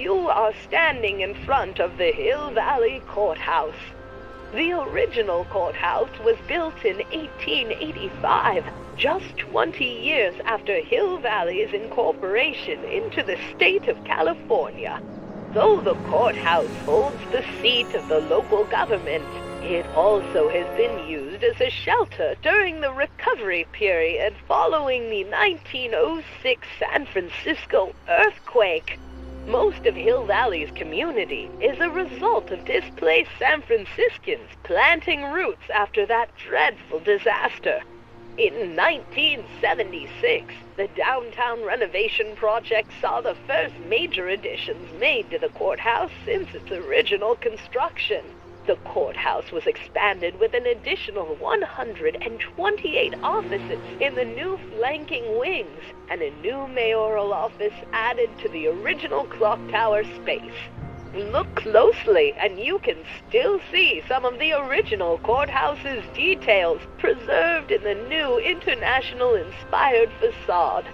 You are standing in front of the Hill Valley Courthouse. The original courthouse was built in 1885, just 20 years after Hill Valley's incorporation into the state of California. Though the courthouse holds the seat of the local government, it also has been used as a shelter during the recovery period following the 1906 San Francisco earthquake. Most of Hill Valley's community is a result of displaced San Franciscans planting roots after that dreadful disaster. In 1976, the downtown renovation project saw the first major additions made to the courthouse since its original construction. The courthouse was expanded with an additional 128 offices in the new flanking wings, and a new mayoral office added to the original clock tower space. Look closely, and you can still see some of the original courthouse's details preserved in the new international-inspired facade.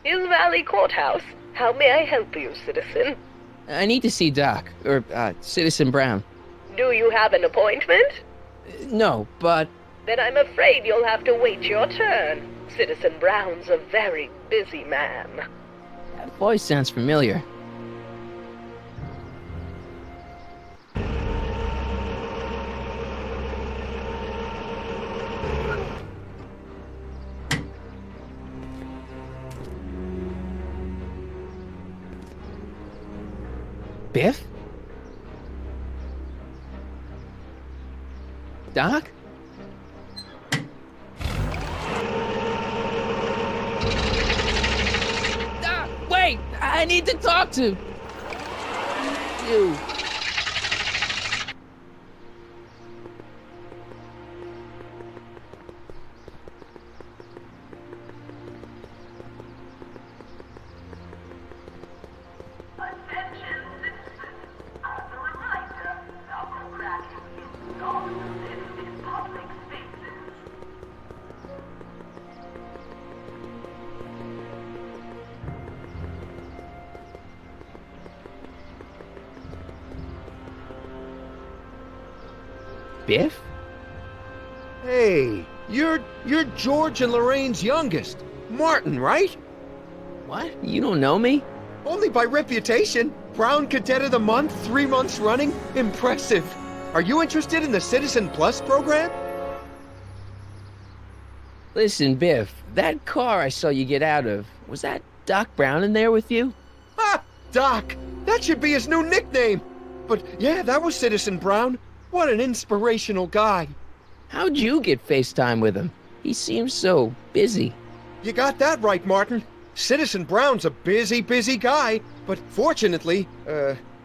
Hill Valley Courthouse. How may I help you, citizen? I need to see Doc, or Citizen Brown. Do you have an appointment? No, but... Then I'm afraid you'll have to wait your turn. Citizen Brown's a very busy man. That voice sounds familiar. Biff? Doc? Wait! I need to talk to you. Biff? Hey, you're George and Lorraine's youngest. Martin, right? What? You don't know me? Only by reputation. Brown Cadet of the Month, 3 months running. Impressive. Are you interested in the Citizen Plus program? Listen, Biff, that car I saw you get out of, was that Doc Brown in there with you? Ha! Doc! That should be his new nickname. But yeah, that was Citizen Brown. What an inspirational guy. How'd you get FaceTime with him? He seems so busy. You got that right, Martin. Citizen Brown's a busy guy. But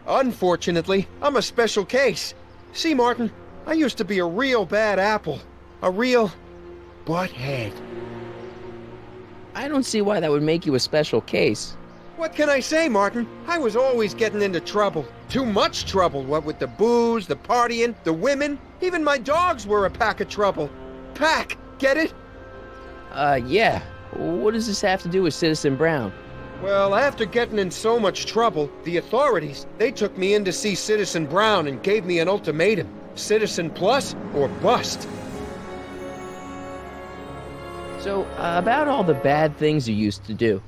unfortunately, I'm a special case. See, Martin, I used to be a real bad apple. A real butthead. I don't see why that would make you a special case. What can I say, Martin? I was always getting into trouble. Too much trouble, what with the booze, the partying, the women. Even my dogs were a pack of trouble. Pack, get it? Yeah. What does this have to do with Citizen Brown? Well, after getting in so much trouble, the authorities, they took me in to see Citizen Brown and gave me an ultimatum. Citizen Plus or bust. So, about all the bad things you used to do.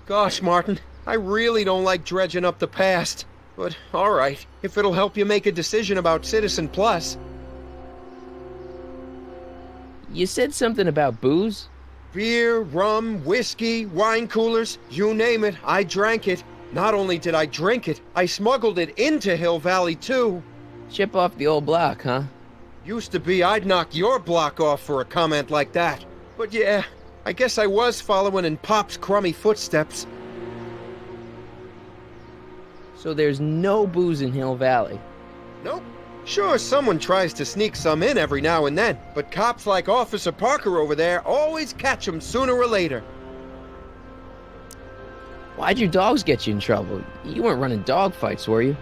Gosh, Martin, I really don't like dredging up the past. But, alright, if it'll help you make a decision about Citizen Plus. You said something about booze? Beer, rum, whiskey, wine coolers, you name it, I drank it. Not only did I drink it, I smuggled it into Hill Valley, too. Chip off the old block, huh? Used to be I'd knock your block off for a comment like that. But yeah, I guess I was following in Pop's crummy footsteps. So there's no booze in Hill Valley. Nope. Sure, someone tries to sneak some in every now and then, but cops like Officer Parker over there always catch 'em sooner or later. Why'd your dogs get you in trouble? You weren't running dog fights, were you?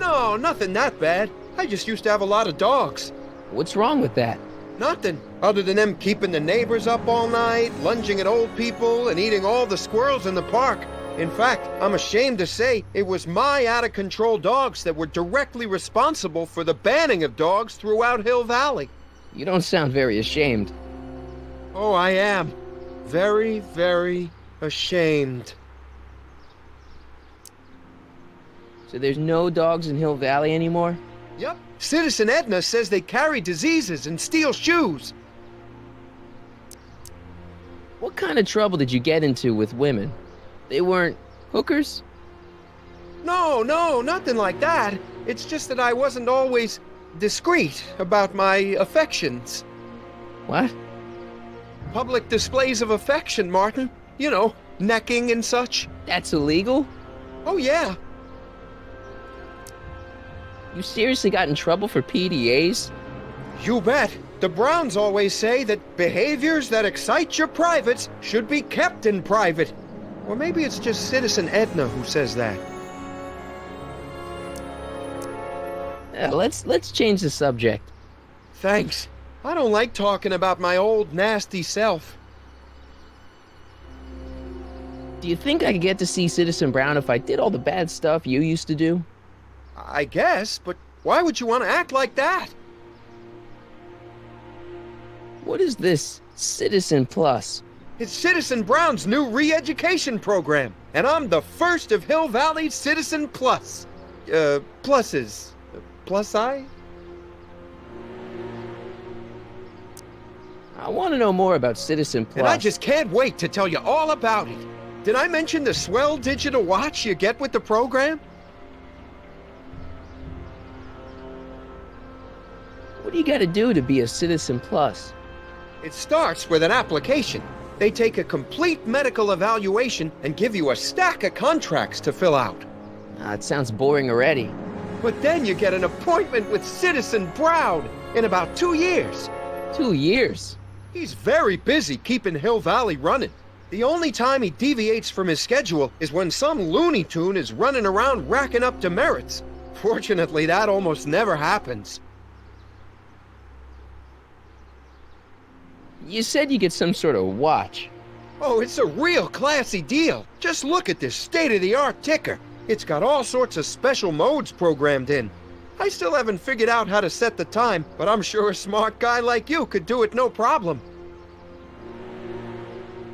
No, nothing that bad. I just used to have a lot of dogs. What's wrong with that? Nothing, other than them keeping the neighbors up all night, lunging at old people, and eating all the squirrels in the park. In fact, I'm ashamed to say it was my out-of-control dogs that were directly responsible for the banning of dogs throughout Hill Valley. You don't sound very ashamed. Oh, I am. Very, very ashamed. So there's no dogs in Hill Valley anymore? Yep. Citizen Edna says they carry diseases and steal shoes. What kind of trouble did you get into with women? They weren't hookers? No, nothing like that. It's just that I wasn't always discreet about my affections. What? Public displays of affection, Martin. You know, necking and such. That's illegal? Oh, yeah. You seriously got in trouble for PDAs? You bet. The Browns always say that behaviors that excite your privates should be kept in private. Or maybe it's just Citizen Edna who says that. Let's change the subject. Thanks. I don't like talking about my old nasty self. Do you think I could get to see Citizen Brown if I did all the bad stuff you used to do? I guess, but why would you want to act like that? What is this Citizen Plus? It's Citizen Brown's new re-education program, and I'm the first of Hill Valley's Citizen Plus. Pluses. Plus I? I want to know more about Citizen Plus. And I just can't wait to tell you all about it. Did I mention the swell digital watch you get with the program? What do you got to do to be a Citizen Plus? It starts with an application. They take a complete medical evaluation and give you a stack of contracts to fill out. It sounds boring already. But then you get an appointment with Citizen Brown in about 2 years. 2 years? He's very busy keeping Hill Valley running. The only time he deviates from his schedule is when some Looney Tune is running around racking up demerits. Fortunately, that almost never happens. You said you get some sort of watch. Oh, it's a real classy deal. Just look at this state-of-the-art ticker. It's got all sorts of special modes programmed in. I still haven't figured out how to set the time, but I'm sure a smart guy like you could do it no problem.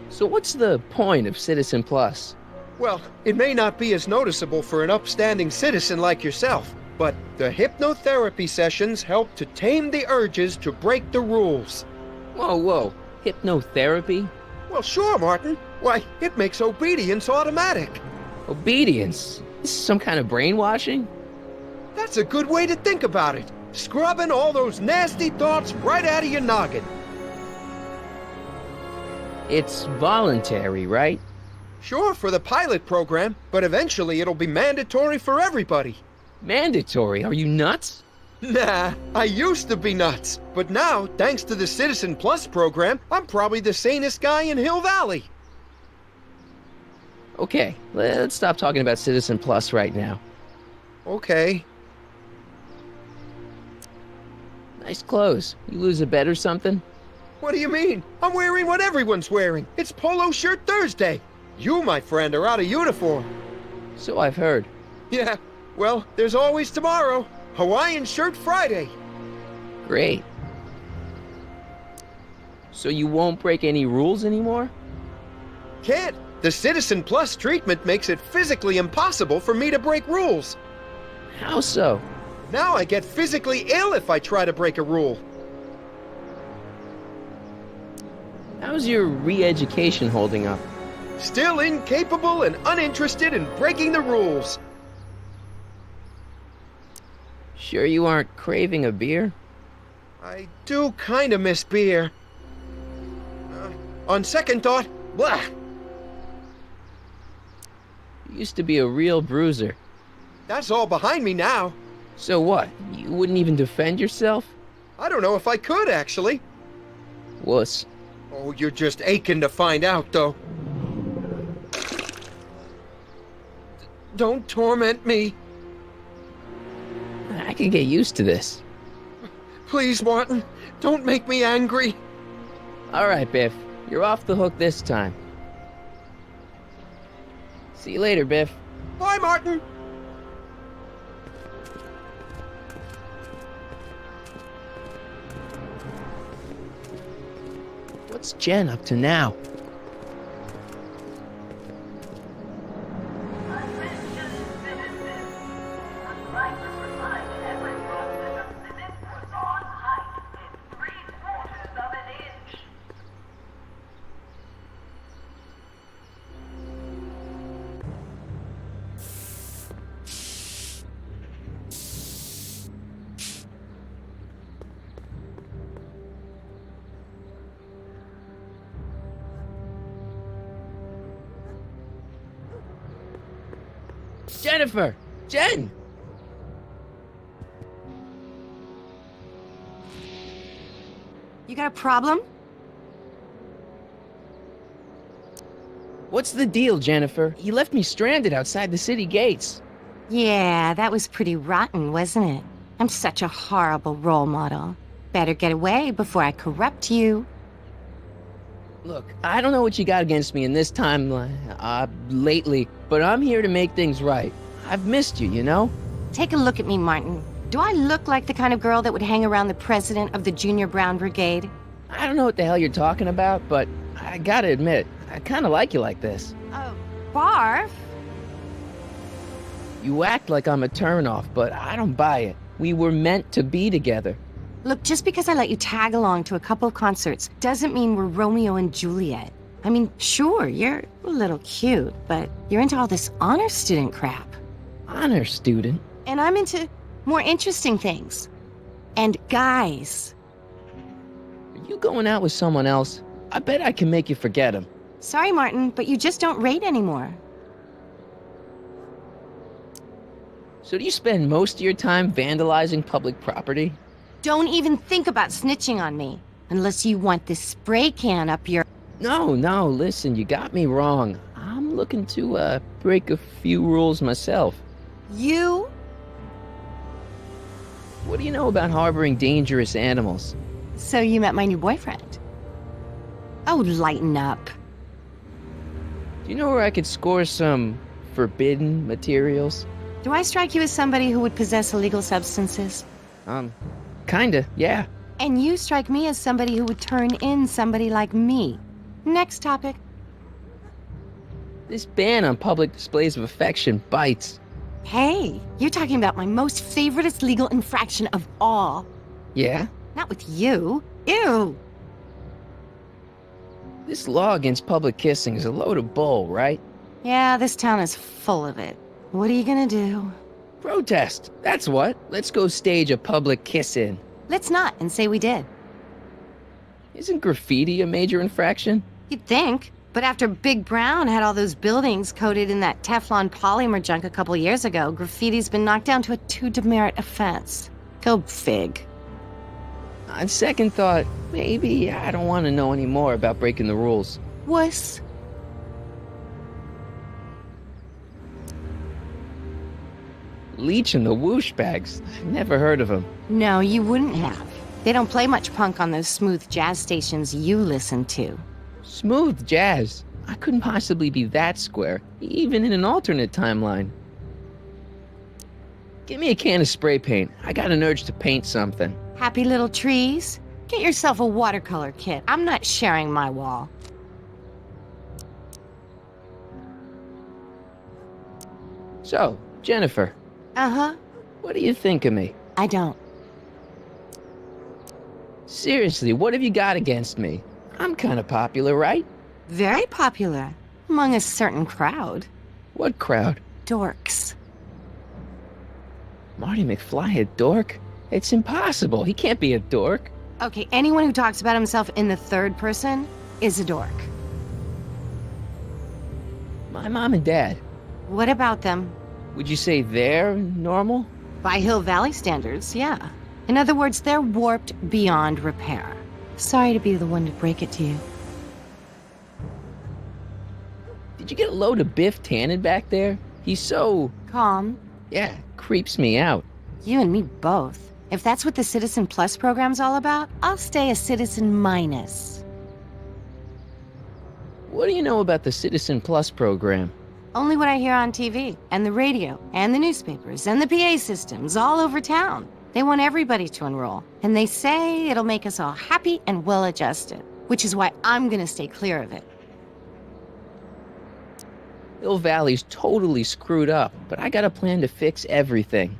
So what's the point of Citizen Plus? Well, it may not be as noticeable for an upstanding citizen like yourself, but the hypnotherapy sessions help to tame the urges to break the rules. Whoa. Hypnotherapy? Well, sure, Martin. Why, it makes obedience automatic. Obedience? This is some kind of brainwashing? That's a good way to think about it. Scrubbing all those nasty thoughts right out of your noggin. It's voluntary, right? Sure, for the pilot program, but eventually it'll be mandatory for everybody. Mandatory? Are you nuts? Nah, I used to be nuts. But now, thanks to the Citizen Plus program, I'm probably the sanest guy in Hill Valley. Okay, let's stop talking about Citizen Plus right now. Okay. Nice clothes. You lose a bet or something? What do you mean? I'm wearing what everyone's wearing. It's Polo Shirt Thursday. You, my friend, are out of uniform. So I've heard. Yeah, well, there's always tomorrow. Hawaiian Shirt Friday. Great. So you won't break any rules anymore? Can't. The Citizen Plus treatment makes it physically impossible for me to break rules. How so? Now I get physically ill if I try to break a rule. How's your re-education holding up? Still incapable and uninterested in breaking the rules. Sure you aren't craving a beer? I do kind of miss beer. On second thought, blah! You used to be a real bruiser. That's all behind me now. So what? You wouldn't even defend yourself? I don't know if I could, actually. Wuss. Oh, you're just aching to find out, though. Don't torment me. I can get used to this. Please, Martin, don't make me angry. All right, Biff. You're off the hook this time. See you later, Biff. Bye, Martin. What's Jen up to now? Jennifer! Jen! You got a problem? What's the deal, Jennifer? You left me stranded outside the city gates. Yeah, that was pretty rotten, wasn't it? I'm such a horrible role model. Better get away before I corrupt you. Look, I don't know what you got against me in this time, lately, but I'm here to make things right. I've missed you, you know? Take a look at me, Martin. Do I look like the kind of girl that would hang around the president of the Junior Brown Brigade? I don't know what the hell you're talking about, but I gotta admit, I kinda like you like this. Oh, barf? You act like I'm a turnoff, but I don't buy it. We were meant to be together. Look, just because I let you tag along to a couple of concerts doesn't mean we're Romeo and Juliet. I mean, sure, you're a little cute, but you're into all this honor student crap. Honor student? And I'm into more interesting things. And guys. Are you going out with someone else? I bet I can make you forget him. Sorry, Martin, but you just don't rate anymore. So do you spend most of your time vandalizing public property? Don't even think about snitching on me, unless you want this spray can up your... No, listen, you got me wrong. I'm looking to, break a few rules myself. You? What do you know about harboring dangerous animals? So you met my new boyfriend. Oh, lighten up. Do you know where I could score some forbidden materials? Do I strike you as somebody who would possess illegal substances? Kinda, yeah. And you strike me as somebody who would turn in somebody like me. Next topic. This ban on public displays of affection bites. Hey, you're talking about my most favoriteest legal infraction of all. Yeah? Not with you. Ew. This law against public kissing is a load of bull, right? Yeah, this town is full of it. What are you gonna do? Protest, that's what. Let's go stage a public kiss-in. Let's not and say we did. Isn't graffiti a major infraction? You'd think. But after Big Brown had all those buildings coated in that Teflon polymer junk a couple years ago, graffiti's been knocked down to a 2 demerit offense. Go fig. On second thought, maybe I don't want to know any more about breaking the rules. Wuss. Leech and the Whoosh Bags. I've never heard of them. No, you wouldn't have. They don't play much punk on those smooth jazz stations you listen to. Smooth jazz. I couldn't possibly be that square, even in an alternate timeline. Give me a can of spray paint. I got an urge to paint something. Happy little trees? Get yourself a watercolor kit. I'm not sharing my wall. So, Jennifer. Uh-huh. What do you think of me? I don't. Seriously, what have you got against me? I'm kind of popular, right? Very popular. Among a certain crowd. What crowd? Dorks. Marty McFly a dork? It's impossible. He can't be a dork. Okay, anyone who talks about himself in the third person, is a dork. My mom and dad, What about them? would you say they're normal? By Hill Valley standards, yeah. In other words, they're warped beyond repair. Sorry to be the one to break it to you. Did you get a load of Biff Tannen back there? He's so... Calm. yeah, creeps me out. You and me both. If that's what the Citizen Plus program's all about, I'll stay a Citizen Minus. What do you know about the Citizen Plus program? Only what I hear on TV, and the radio, and the newspapers, and the PA systems all over town. They want everybody to enroll, and they say it'll make us all happy and well-adjusted, which is why I'm gonna stay clear of it. Hill Valley's totally screwed up, but I got a plan to fix everything.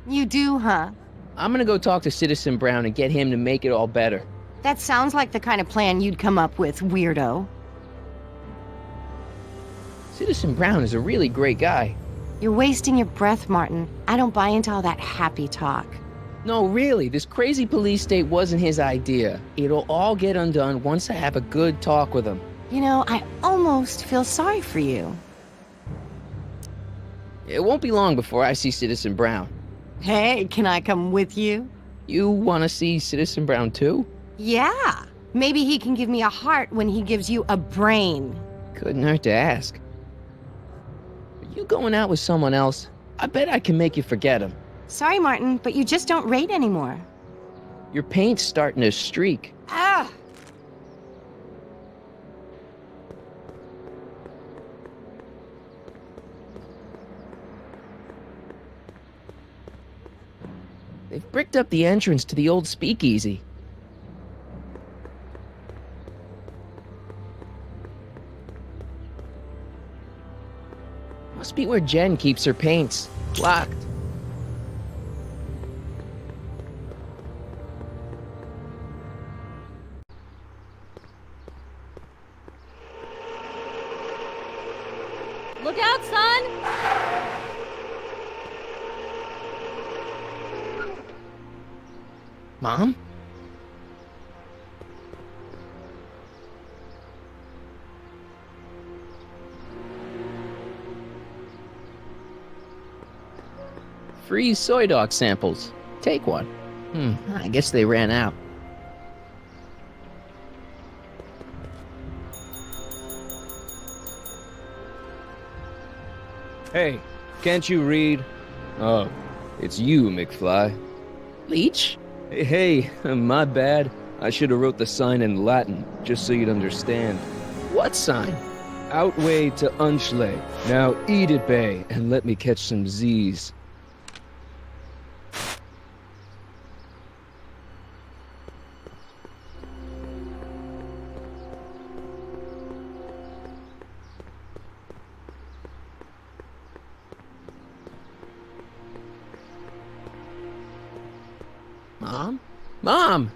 You do, huh? I'm gonna go talk to Citizen Brown and get him to make it all better. That sounds like the kind of plan you'd come up with, weirdo. Citizen Brown is a really great guy. You're wasting your breath, Martin. I don't buy into all that happy talk. No, really, this crazy police state wasn't his idea. It'll all get undone once I have a good talk with him. You know, I almost feel sorry for you. It won't be long before I see Citizen Brown. Hey, can I come with you? You want to see Citizen Brown too? Yeah. Maybe he can give me a heart when he gives you a brain. Couldn't hurt to ask. Are you going out with someone else? I bet I can make you forget him. Sorry, Martin, but you just don't rate anymore. Your paint's starting to streak. Ah! They've bricked up the entrance to the old speakeasy. Must be where Jen keeps her paints. Locked. Look out, son! Mom? Free soy dog samples. Take one. I guess they ran out. Hey, can't you read? Oh, it's you, McFly. Leech? Hey, my bad. I should have wrote the sign in Latin, just so you'd understand. What sign? Outway to Unchley. Now eat it, Bay, and let me catch some Z's. Mom? Mom!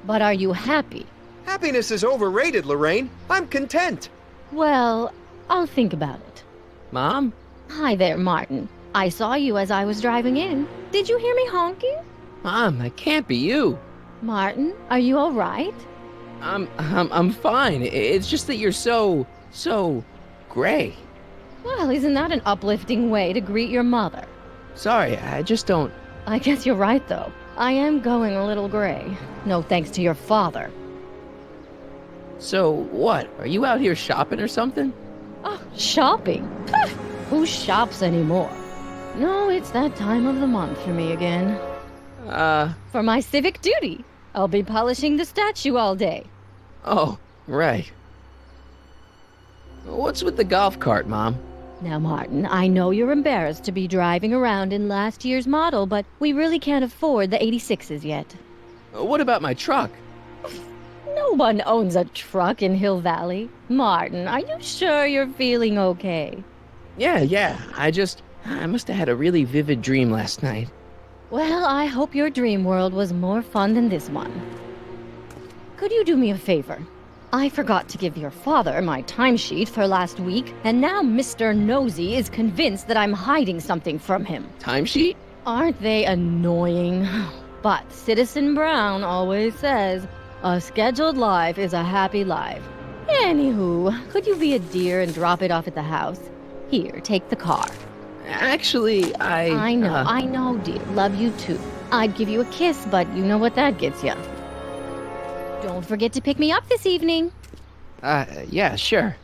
But are you happy? Happiness is overrated, Lorraine. I'm content. Well, I'll think about it. Mom? Hi there, Martin. I saw you as I was driving in. Did you hear me honking? Mom, that can't be you. Martin, are you all right? I'm fine. It's just that you're so gray. Well, isn't that an uplifting way to greet your mother? Sorry, I just don't... I guess you're right, though. I am going a little gray. No thanks to your father. So, what? Are you out here shopping or something? Oh, shopping? Pah! Who shops anymore? No, it's that time of the month for me again. For my civic duty. I'll be polishing the statue all day. Oh, right. What's with the golf cart, Mom? Now, Martin, I know you're embarrassed to be driving around in last year's model, but we really can't afford the 86s yet. What about my truck? No one owns a truck in Hill Valley. Martin, are you sure you're feeling okay? Yeah. I must have had a really vivid dream last night. Well, I hope your dream world was more fun than this one. Could you do me a favor? I forgot to give your father my timesheet for last week, and now Mr. Nosy is convinced that I'm hiding something from him. Timesheet? Aren't they annoying? But Citizen Brown always says, a scheduled life is a happy life. Anywho, could you be a dear and drop it off at the house? Here, take the car. Actually, I know, dear. Love you too. I'd give you a kiss, but you know what that gets you. Don't forget to pick me up this evening. Yeah, sure.